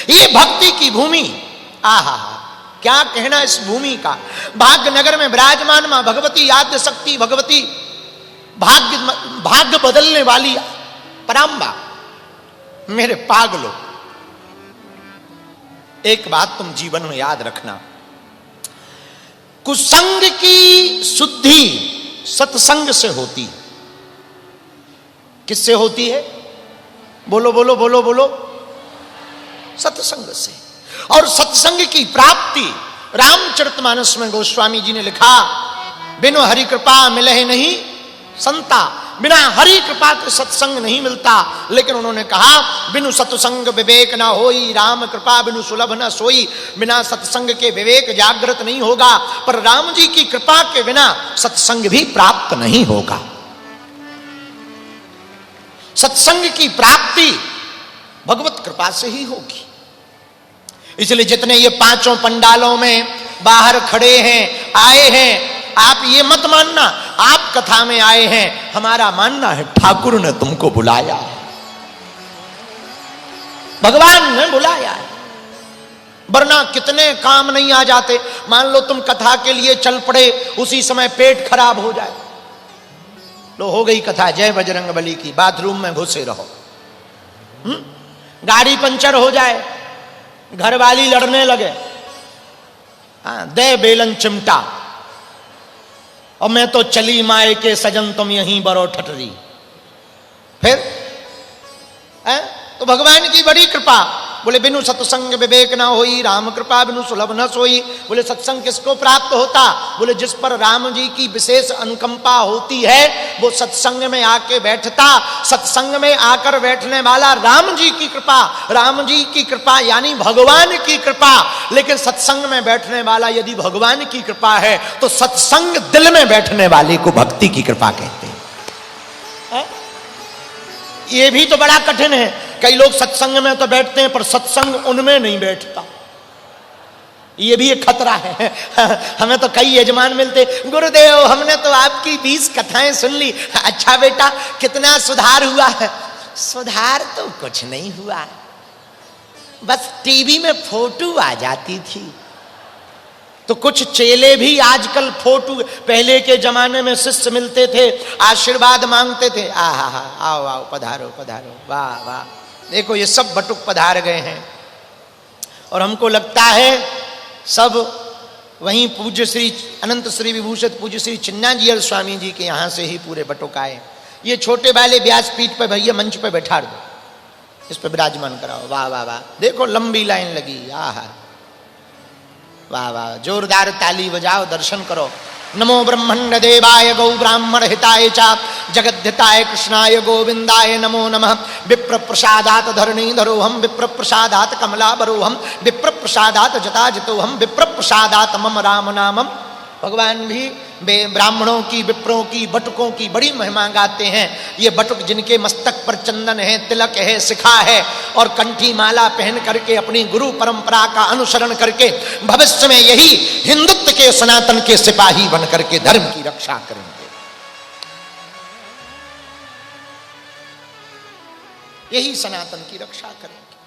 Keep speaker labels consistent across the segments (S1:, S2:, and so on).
S1: ये भक्ति की भूमि, आहा क्या कहना इस भूमि का। भाग्यनगर में विराजमान मां भगवती, आद्य शक्ति भगवती, भाग्य बदलने वाली पराम्बा। मेरे पागलो, एक बात तुम जीवन में याद रखना, कुसंग की शुद्धि सत्संग से होती। किससे होती है? बोलो बोलो बोलो बोलो, सत्संग से। और सत्संग की प्राप्ति रामचरितमानस में गोस्वामी जी ने लिखा, बिनु हरि कृपा मिले नहीं संता, बिना हरि कृपा के सत्संग नहीं मिलता। लेकिन उन्होंने कहा, बिनु सत्संग विवेक ना होई, राम कृपा बिनु सुलभ न सोई। बिना सत्संग के विवेक जागृत नहीं होगा, पर राम जी की कृपा के बिना सत्संग भी प्राप्त नहीं होगा। सत्संग की प्राप्ति भगवत कृपा से ही होगी। इसलिए जितने ये पांचों पंडालों में बाहर खड़े हैं, आए हैं, आप ये मत मानना आप कथा में आए हैं, हमारा मानना है ठाकुर ने तुमको बुलाया है, भगवान ने बुलाया है। वरना कितने काम नहीं आ जाते। मान लो तुम कथा के लिए चल पड़े, उसी समय पेट खराब हो जाए, लो हो गई कथा, जय बजरंगबली की, बाथरूम में घुसे रहो। गाड़ी पंचर हो जाए, घरवाली लड़ने लगे, दे बेलन चिमटा, और मैं तो चली माए के सजन तुम यहीं बरो ठटरी। फिर तो भगवान की बड़ी कृपा। बोले बिनु सत्संग विवेक ना होई, राम कृपा बिनु सुलभ न सोई। बोले सत्संग किसको प्राप्त होता? बोले जिस पर राम जी की विशेष अनुकंपा होती है वो सत्संग में आके बैठता। सत्संग में आकर बैठने वाला राम जी की कृपा, राम जी की कृपा यानी भगवान की कृपा। लेकिन सत्संग में बैठने वाला यदि भगवान की कृपा है तो सत्संग दिल में बैठने वाले को भक्ति की कृपा कहते हैं। ये भी तो बड़ा कठिन है। कई लोग सत्संग में तो बैठते हैं पर सत्संग उनमें नहीं बैठता, ये भी एक खतरा है। हमें तो कई यजमान मिलते, गुरुदेव हमने तो आपकी 20 कथाएं सुन ली, अच्छा बेटा कितना सुधार हुआ है? सुधार तो कुछ नहीं हुआ, बस टीवी में फोटो आ जाती थी। तो कुछ चेले भी आजकल फोटो, पहले के जमाने में शिष्य मिलते थे, आशीर्वाद मांगते थे, आहा आओ आओ पधारो पधारो, वाह वाह, देखो ये सब बटुक पधार गए हैं। और हमको लगता है सब वहीं पूज्य श्री अनंत श्री विभूषित पूज्य श्री चिन्नाजियर स्वामी जी के यहाँ से ही पूरे बटुक आए। ये छोटे वाले व्यासपीठ पे भैया मंच पे बैठा दो, इस पे विराजमान कराओ, वाह वाह वाह, देखो लंबी लाइन लगी, आहा वाह वाह, जोरदार ताली बजाओ, दर्शन करो। नमो ब्रह्मण्ड देवाय गौ ब्राह्मण हिताय च जगद्धिताय कृष्णाय गोविंदाय नमो नमः। विप्र प्रसादात धरणी धरोहम, विप्र प्रसादात कमलाबरोहम, विप्र प्रसादात जटाजटोहम, विप्र प्रसादात मम राम नामम। भगवान भी ब्राह्मणों की, विप्रों की, बटुकों की बड़ी महिमा गाते हैं। ये बटुक जिनके मस्तक पर चंदन है, तिलक है, शिखा है और कंठी माला पहन करके अपनी गुरु परंपरा का अनुसरण करके भविष्य में यही हिंदुत्व के सनातन के सिपाही बन करके धर्म की रक्षा करेंगे। यही सनातन की रक्षा करेंगे।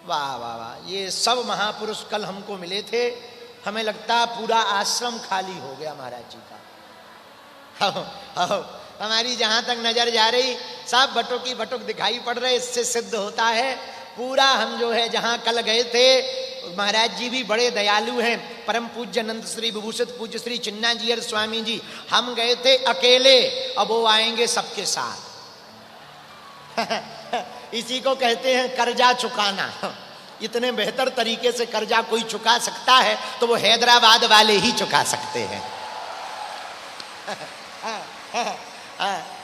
S1: वाह वाह वाह, ये सब महापुरुष कल हमको मिले थे। हमें लगता पूरा आश्रम खाली हो गया महाराज जी का। हमारी जहां तक नजर जा रही सब बटुक की बटुक दिखाई पड़ रहे। इससे सिद्ध होता है पूरा हम जो है जहां कल गए थे, महाराज जी भी बड़े दयालु हैं। परम पूज्य अनंत श्री विभूषित पूज्य श्री चिन्नाजियर स्वामी जी, हम गए थे अकेले, अब वो आएंगे सबके साथ। इसी को कहते हैं कर्जा चुकाना। इतने बेहतर तरीके से कर्जा कोई चुका सकता है तो वो हैदराबाद वाले ही चुका सकते हैं।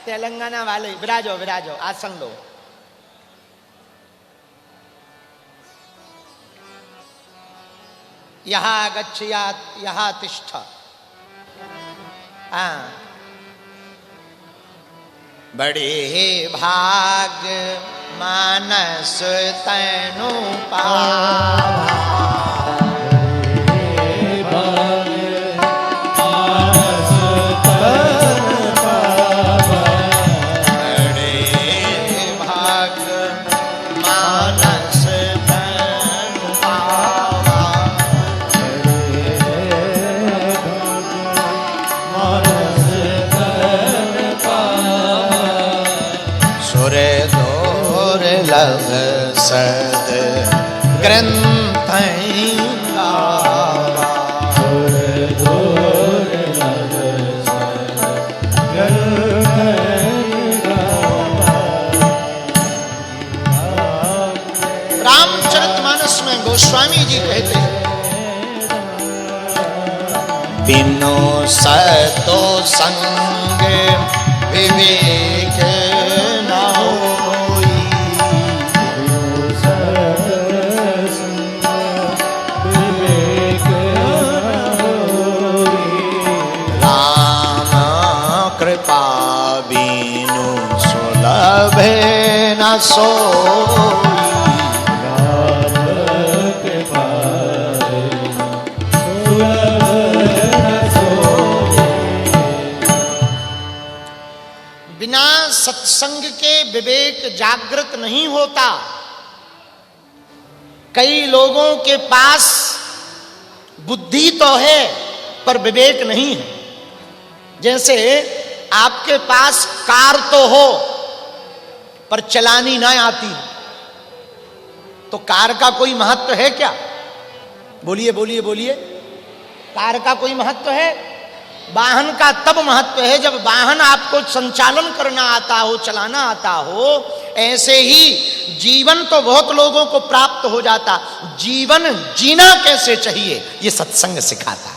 S1: तेलंगाना वाले, विराजो विराजो, आसन लो। यहाँ गच्छया यहाँ तिष्ठ। बड़े भाग मानस तैनु पावा,
S2: बड़े भाग मानस तैनु
S1: सुलभ सद ग्रंथ रामचरितमानस में गोस्वामी जी कहते हैं, बिनु सतो संग विवेक न होई, राम कृपा बिनु सुलभ न सोई, बिना सत्संग के विवेक जागृत नहीं होता। कई लोगों के पास बुद्धि तो है पर विवेक नहीं है। जैसे आपके पास कार तो हो पर चलानी ना आती, तो कार का कोई महत्व है क्या? बोलिए बोलिए बोलिए, कार का कोई महत्व है? वाहन का तब महत्व है जब वाहन आपको संचालन करना आता हो, चलाना आता हो। ऐसे ही जीवन तो बहुत लोगों को प्राप्त हो जाता, जीवन जीना कैसे चाहिए ये सत्संग सिखाता है।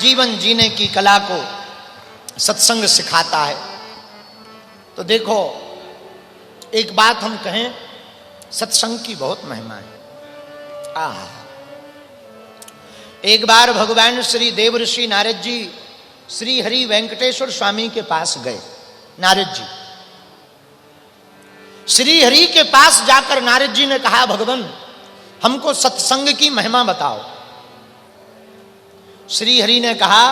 S1: जीवन जीने की कला को सत्संग सिखाता है। तो देखो, एक बात हम कहें, सत्संग की बहुत महिमा है। एक बार भगवान श्री देवर्षि नारद जी श्री हरि वेंकटेश्वर स्वामी के पास गए। नारद जी श्री हरि के पास जाकर नारद जी ने कहा, भगवान हमको सत्संग की महिमा बताओ। श्री हरि ने कहा,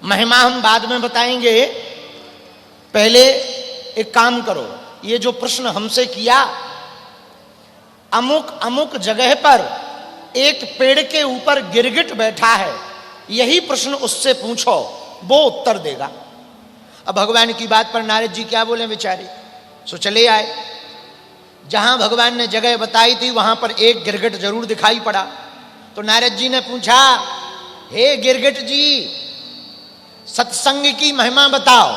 S1: महिमा हम बाद में बताएंगे, पहले एक काम करो, ये जो प्रश्न हमसे किया, अमुक अमुक जगह पर एक पेड़ के ऊपर गिरगिट बैठा है, यही प्रश्न उससे पूछो, वो उत्तर देगा। अब भगवान की बात पर नारद जी क्या बोले बेचारे, सो चले आए। जहां भगवान ने जगह बताई थी वहां पर एक गिरगिट जरूर दिखाई पड़ा। तो नारद जी ने पूछा, हे गिरगिट जी, सत्संग की महिमा बताओ।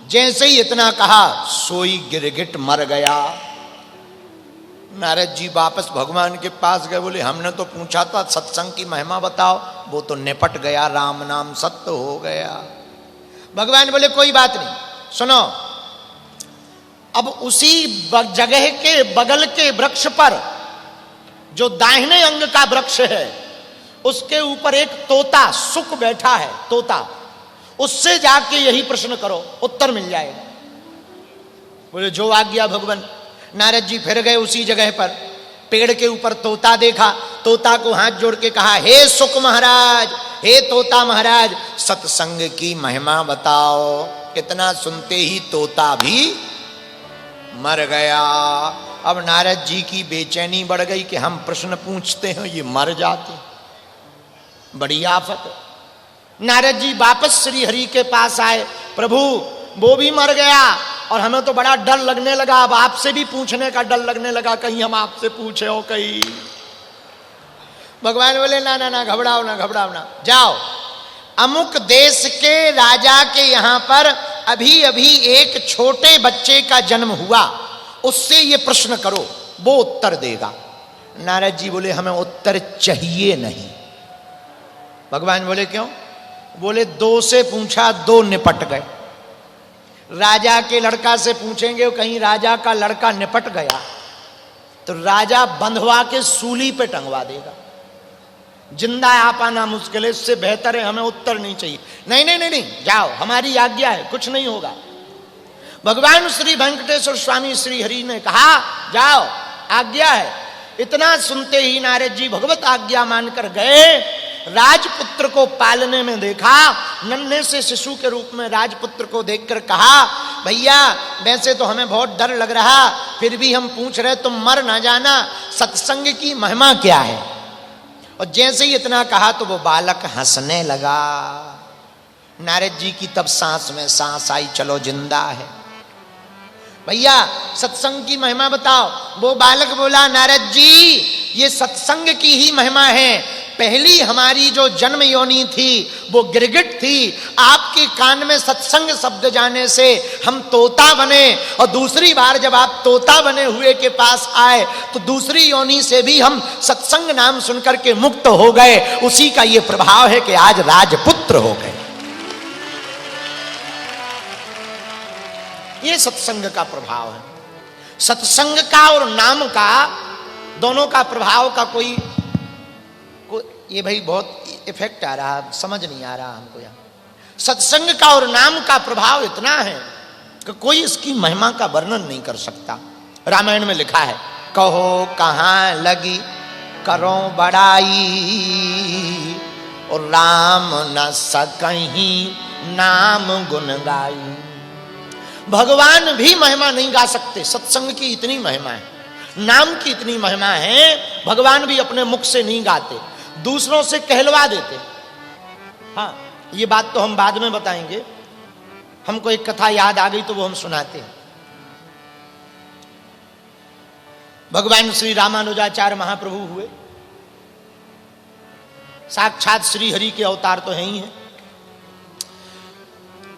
S1: जैसे ही इतना कहा, सोई गिरगिट मर गया। नारद जी वापस भगवान के पास गए, बोले हमने तो पूछा था सत्संग की महिमा बताओ, वो तो निपट गया, राम नाम सत्य हो गया। भगवान बोले कोई बात नहीं, सुनो, अब उसी जगह के बगल के वृक्ष पर जो दाहिने अंग का वृक्ष है, उसके ऊपर एक तोता सुक बैठा है, तोता, उससे जाके यही प्रश्न करो, उत्तर मिल जाएगा। बोले जो आज्ञा भगवान। नारद जी फिर गए उसी जगह पर, पेड़ के ऊपर तोता देखा, तोता को हाथ जोड़ के कहा, हे सुक महाराज, हे तोता महाराज, सत्संग की महिमा बताओ। इतना सुनते ही तोता भी मर गया। अब नारद जी की बेचैनी बढ़ गई कि हम प्रश्न पूछते हैं, ये मर जाते, बड़ी आफत है। नारद जी वापस श्री हरि के पास आए, प्रभु वो भी मर गया और हमें तो बड़ा डर लगने लगा, अब आपसे भी पूछने का डर लगने लगा, कहीं हम आपसे पूछे हो कहीं। भगवान बोले ना ना ना, घबराओ ना, घबराओ ना, जाओ अमुक देश के राजा के यहां पर अभी अभी एक छोटे बच्चे का जन्म हुआ, उससे ये प्रश्न करो, वो उत्तर देगा। नारद जी बोले हमें उत्तर चाहिए नहीं। भगवान बोले क्यों? बोले दो से पूछा, दो निपट गए। राजा के लड़का से पूछेंगे, कहीं राजा का लड़का निपट गया तो राजा बंधवा के सूली पे टंगवा देगा, जिंदा आ पाना मुश्किल है। इससे बेहतर है हमें उत्तर नहीं चाहिए। नहीं नहीं नहीं नहीं, जाओ, हमारी आज्ञा है, कुछ नहीं होगा। भगवान श्री वेंकटेश्वर स्वामी श्री हरि ने कहा जाओ, आज्ञा है। इतना सुनते ही नारद जी भगवत आज्ञा मानकर गए। राजपुत्र को पालने में देखा, नन्हे से शिशु के रूप में राजपुत्र को देखकर कहा, भैया वैसे तो हमें बहुत डर लग रहा, फिर भी हम पूछ रहे, तुम मर ना जाना, सत्संग की महिमा क्या है? और जैसे ही इतना कहा तो वो बालक हंसने लगा। नारद जी की तब सांस में सांस आई, चलो जिंदा है। भैया सत्संग की महिमा बताओ। वो बालक बोला, नारद जी ये सत्संग की ही महिमा है। पहली हमारी जो जन्म योनि थी वो गिरगिट थी, आपके कान में सत्संग शब्द जाने से हम तोता बने, और दूसरी बार जब आप तोता बने हुए के पास आए तो दूसरी योनि से भी हम सत्संग नाम सुनकर के मुक्त हो गए। उसी का ये प्रभाव है कि आज राजपुत्र हो गए। ये सत्संग का प्रभाव है। सत्संग का और नाम का दोनों का प्रभाव का कोई ये भाई बहुत इफेक्ट आ रहा, समझ नहीं आ रहा हमको। यहाँ सत्संग का और नाम का प्रभाव इतना है कि कोई इसकी महिमा का वर्णन नहीं कर सकता। रामायण में लिखा है, कहो कहाँ लगी करो बड़ाई, और राम न सकहीं नाम गुण गाई। भगवान भी महिमा नहीं गा सकते, सत्संग की इतनी महिमा है, नाम की इतनी महिमा है। भगवान भी अपने मुख से नहीं गाते, दूसरों से कहलवा देते। हाँ, ये बात तो हम बाद में बताएंगे। हमको एक कथा याद आ गई तो वो हम सुनाते हैं। भगवान श्री रामानुजाचार्य महाप्रभु हुए, साक्षात श्री हरि के अवतार तो हैं ही हैं।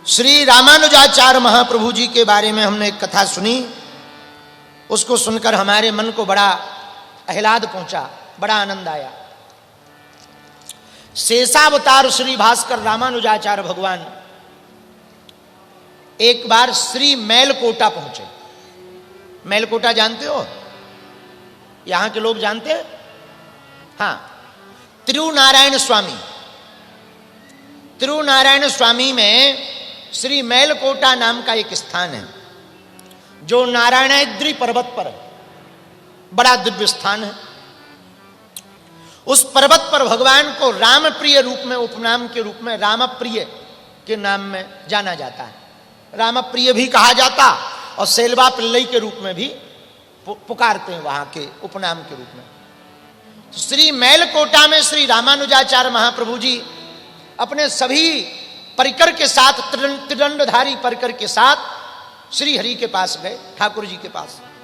S1: श्री रामानुजाचार्य महाप्रभु जी के बारे में हमने एक कथा सुनी, उसको सुनकर हमारे मन को बड़ा आह्लाद पहुंचा, बड़ा आनंद आया। शेषावतार श्री भास्कर रामानुजाचार्य भगवान एक बार श्री मैलकोटा पहुंचे। मैलकोटा जानते हो? यहां के लोग जानते हैं? हाँ, तिरुनारायण स्वामी, तिरुनारायण स्वामी में श्री मैलकोटा नाम का एक स्थान है जो नारायणाद्रि पर्वत पर है, बड़ा दिव्य स्थान है। उस पर्वत पर भगवान को राम प्रिय रूप में, उपनाम के रूप में राम प्रिय के नाम में जाना जाता है। राम प्रिय भी कहा जाता और सेल्वा पिल्लई के रूप में भी पुकारते हैं वहां के उपनाम के रूप में। तो श्री मैलकोटा में श्री रामानुजाचार्य महाप्रभु जी अपने सभी परिकर के साथ, त्रिदंडधारी परिकर के साथ श्री हरि के पास गए, ठाकुर जी के पास।